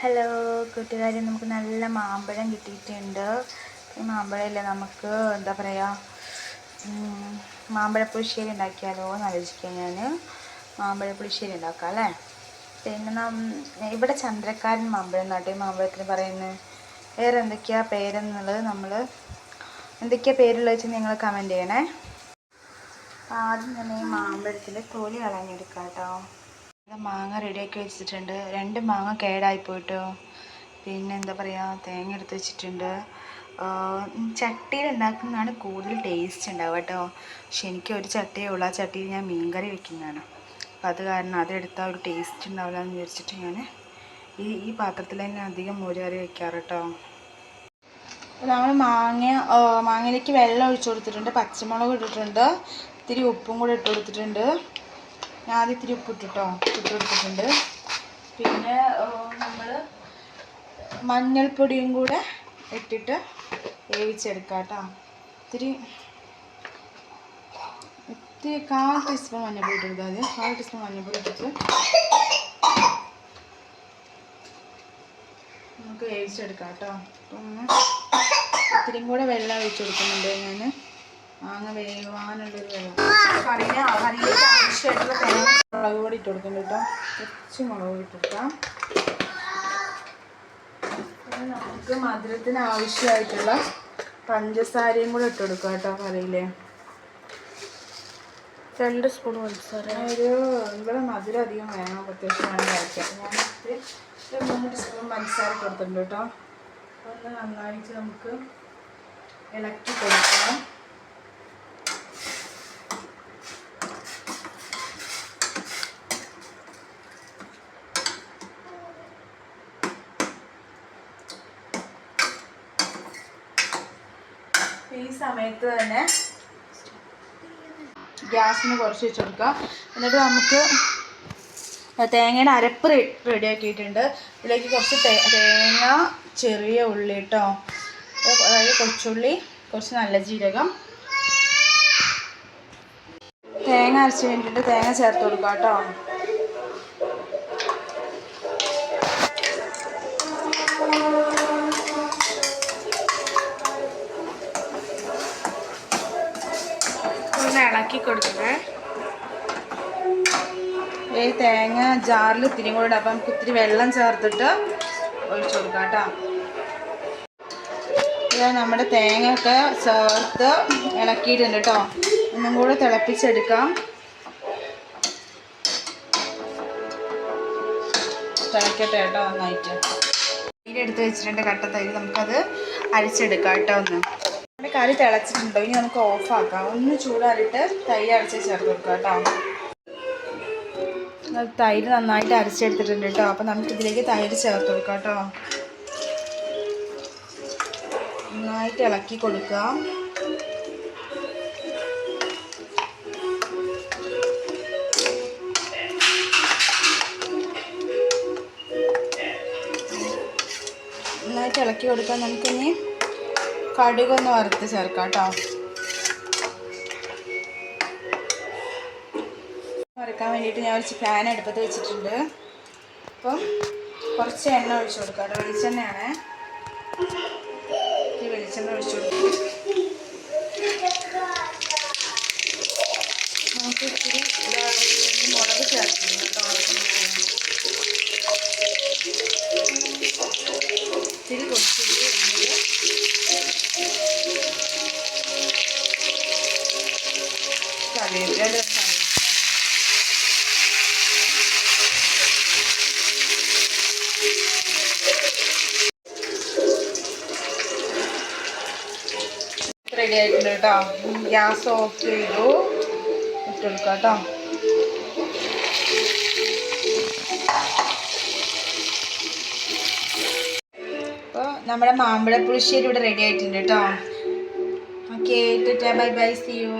Hello കൂട്ടുകാരെ, നമുക്ക് നല്ല മാമ്പഴം കിട്ടിയിട്ടുണ്ട്. ഈ മാമ്പഴമില്ലേ, നമുക്ക് എന്താ പറയുക, മാമ്പഴപ്പുളിശ്ശേരി ഉണ്ടാക്കിയാലോ എന്ന് ആലോചിക്കാം. ഞാൻ മാമ്പഴപ്പുളിശ്ശേരി ഉണ്ടാക്കാം അല്ലേ. പിന്നെ ഇവിടെ ചന്ദ്രക്കാരൻ മാമ്പഴം നാട്ടിൽ മാമ്പഴത്തിന് പറയുന്നത്. വേറെ എന്തൊക്കെയാണ് പേരെന്നുള്ളത് എന്തൊക്കെയാണ് പേരുള്ളത് വെച്ചാൽ നിങ്ങൾ കമൻറ്റ് ചെയ്യണേ. ആദ്യം തന്നെ ഈ മാമ്പഴത്തിൽ തൊലി കളഞ്ഞെടുക്കാം കേട്ടോ. മാങ്ങ റെഡിയാക്കി വെച്ചിട്ടുണ്ട്. 2 മാങ്ങ കേടായിപ്പോയിട്ടോ. പിന്നെ എന്താ പറയുക, തേങ്ങ എടുത്ത് വെച്ചിട്ടുണ്ട്. ചട്ടിയിൽ ഉണ്ടാക്കുന്നതാണ് കൂടുതൽ ടേസ്റ്റ് ഉണ്ടാവുക കേട്ടോ. പക്ഷെ എനിക്ക് ഒരു ചട്ടിയേ ഉള്ളൂ. ആ ചട്ടിയിൽ ഞാൻ മീൻകറി വെക്കുന്നതാണ്. അപ്പം അത് കാരണം അതെടുത്താൽ ഒരു ടേസ്റ്റ് ഉണ്ടാവില്ല എന്ന് വിചാരിച്ചിട്ട് ഞാൻ ഈ പാത്രത്തിൽ തന്നെ അധികം മോരുകറി വെക്കാറ് കേട്ടോ. നമ്മൾ മാങ്ങയിലേക്ക് വെള്ളം ഒഴിച്ചു കൊടുത്തിട്ടുണ്ട്. പച്ചമുളക് ഇട്ടിട്ടുണ്ട്. ഇത്തിരി ഉപ്പും കൂടെ ഇട്ട് കൊടുത്തിട്ടുണ്ട്. ഞാൻ ആദ്യം ഇത്തിരി ഇട്ട് കൊടുത്തിട്ടുണ്ട്. പിന്നെ നമ്മൾ മഞ്ഞൾപ്പൊടിയും കൂടെ ഇട്ടിട്ട് വേവിച്ചെടുക്കാം കേട്ടോ. ഇത്തിരി 1/4 ടീസ്പൂൺ മഞ്ഞൾപ്പൊടി ഇട്ടെടുത്താൽ മതി. 1/4 ടീസ്പൂൺ മഞ്ഞൾപ്പൊടി ഇട്ടിട്ട് നമുക്ക് വേവിച്ചെടുക്കാം കേട്ടോ. അപ്പം ഇത്തിരിയും കൂടെ വെള്ളം ഒഴിച്ച് കൊടുക്കുന്നുണ്ട് ഞാൻ. മാങ്ങ വേവാനുള്ളൊരു വെള്ളം. കറിയിലേക്ക് ആവശ്യമായിട്ടുള്ള മുളക് പൊടി ഇട്ട് കൊടുക്കുന്നുണ്ട് കേട്ടോ. കുറച്ച് മുളക് പൊടി ഇട്ടിട്ടാം. പിന്നെ നമുക്ക് മധുരത്തിന് ആവശ്യമായിട്ടുള്ള പഞ്ചസാരയും കൂടെ ഇട്ട് കൊടുക്കാം കേട്ടോ. കറിയിൽ 2 സ്പൂൺ പഞ്ചസാര. ഇവിടെ മധുരം അധികം വേണം, അത്യാവശ്യം വേണം കഴിക്കാം. ഞാനിട്ട് 3 സ്പൂൺ പഞ്ചസാര കൊടുത്തിട്ടുണ്ട് കേട്ടോ. ഒന്ന് നന്നായിട്ട് നമുക്ക് ഇളക്കി കൊടുക്കാം. ഈ സമയത്ത് തന്നെ ഗ്യാസിന് കുറച്ച് വെച്ച് കൊടുക്കാം. എന്നിട്ട് നമുക്ക് തേങ്ങയുടെ അരപ്പ് റെഡിയാക്കിയിട്ടുണ്ട്. ഇതിലേക്ക് കുറച്ച് തേങ്ങ, ചെറിയ ഉള്ളി കേട്ടോ, അതായത് കൊച്ചുള്ളി, കുറച്ച് നല്ല ജീരകം, തേങ്ങ അരച്ച് കഴിഞ്ഞിട്ട് തേങ്ങ ചേർത്ത് കൊടുക്കാം കേട്ടോ. ഇളക്കി കൊടുക്കട്ടെ. ഈ തേങ്ങ ജാറിൽ ഇത്തിരി കൂടെ ഇടാം. അപ്പം നമുക്ക് ഇത്തിരി വെള്ളം ചേർത്തിട്ട് ഒഴിച്ചു കൊടുക്കാം കേട്ടോ. ഇത് നമ്മുടെ തേങ്ങ ഒക്കെ ചേർത്ത് ഇളക്കിയിട്ടുണ്ട് കേട്ടോ. ഒന്നും കൂടെ തിളപ്പിച്ചെടുക്കാം. തിളക്കട്ടെ കേട്ടോ നന്നായിട്ട്. തൈര് എടുത്ത് വെച്ചിട്ടുണ്ട്, കട്ട തൈര്. നമുക്കത് അരിച്ചെടുക്കാം കേട്ടോ. കറി തിളച്ചിട്ടുണ്ടോ, ഇനി നമുക്ക് ഓഫാക്കാം. ഒന്ന് ചൂടാറിയിട്ട് തൈര് അരച്ച് ചേർത്ത് കൊടുക്കാം കേട്ടോ. തൈര് നന്നായിട്ട് അരച്ചെടുത്തിട്ടുണ്ട് കേട്ടോ. അപ്പം നമുക്കിതിലേക്ക് തൈര് ചേർത്ത് കൊടുക്കാം കേട്ടോ. നന്നായിട്ട് ഇളക്കി കൊടുക്കാം. നന്നായിട്ട് ഇളക്കി കൊടുക്കാം. നമുക്കിനി കടുകൊന്ന് വറുത്ത് ചേർക്കാം കേട്ടോ. വറുക്കാൻ വേണ്ടിയിട്ട് ഞാൻ ഒരു പാൻ അടുപ്പത്ത് വെച്ചിട്ടുണ്ട്. അപ്പം കുറച്ച് എണ്ണ ഒഴിച്ചു കൊടുക്കാം കേട്ടോ. വെളിച്ചെണ്ണയാണ്. ഈ വെളിച്ചെണ്ണ ഒഴിച്ചു കൊടുക്കും. നമുക്ക് ഇത്തിരി മുളക് ചേർക്കുന്നു കേട്ടോ. ഇത്തിരി കൊച്ചുള്ളി, കറിവേപ്പില റെഡി ആയിട്ടുണ്ട് കേട്ടോ. ഗ്യാസ് ഓഫ് ചെയ്തു ഇട്ടെടുക്കാം കേട്ടോ. അപ്പോൾ നമ്മുടെ മാമ്പഴപ്പുളിശ്ശേരി ഇവിടെ റെഡി ആയിട്ടുണ്ട് കേട്ടോ. Okay, bye bye, see U.